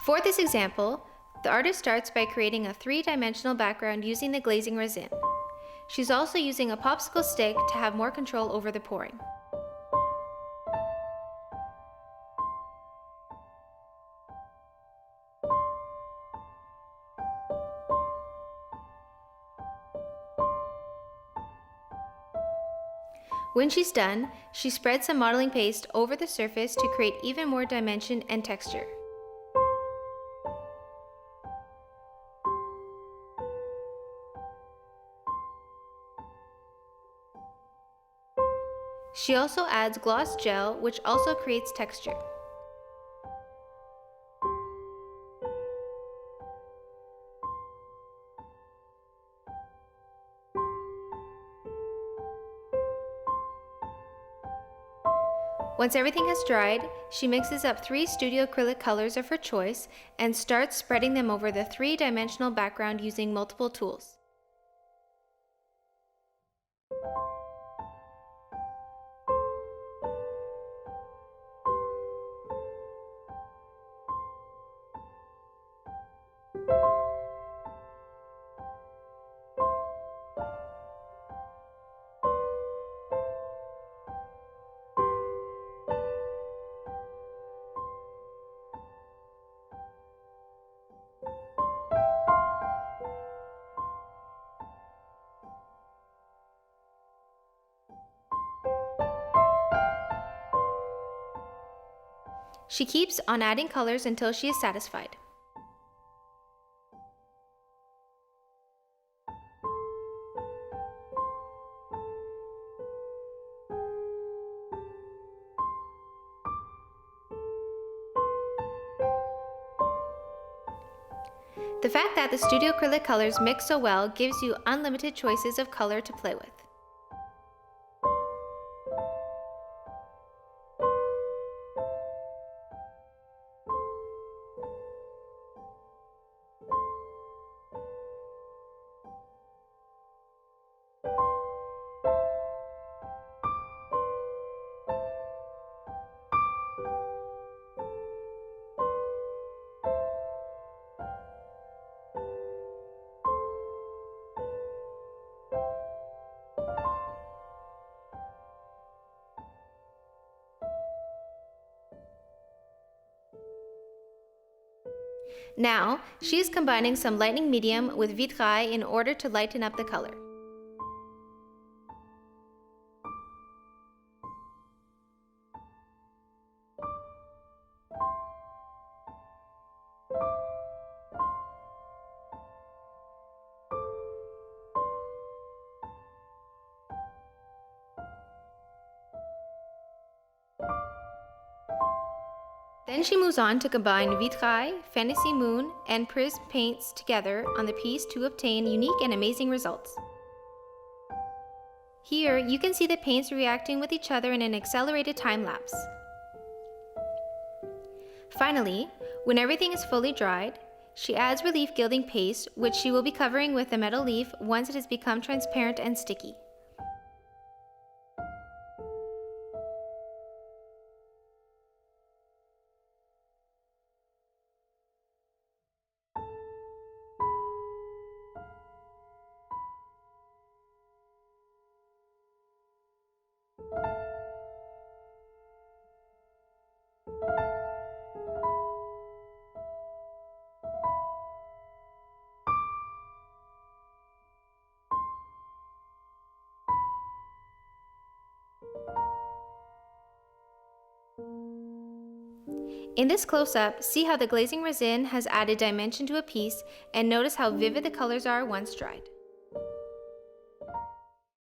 For this example, the artist starts by creating a three-dimensional background using the glazing resin. She's also using a popsicle stick to have more control over the pouring. When she's done, she spreads some modeling paste over the surface to create even more dimension and texture. She also adds gloss gel, which also creates texture. Once everything has dried, she mixes up 3 studio acrylic colors of her choice and starts spreading them over the three-dimensional background using multiple tools. She keeps on adding colors until she is satisfied. The fact that the studio acrylic colors mix so well gives you unlimited choices of color to play with. Now, she is combining some lightening medium with vitrail in order to lighten up the color. Then she moves on to combine vitrail, fantasy moon, and prism paints together on the piece to obtain unique and amazing results. Here, you can see the paints reacting with each other in an accelerated time lapse. Finally, when everything is fully dried, she adds relief gilding paste, which she will be covering with a metal leaf once it has become transparent and sticky. In this close-up, see how the glazing resin has added dimension to a piece and notice how vivid the colors are once dried.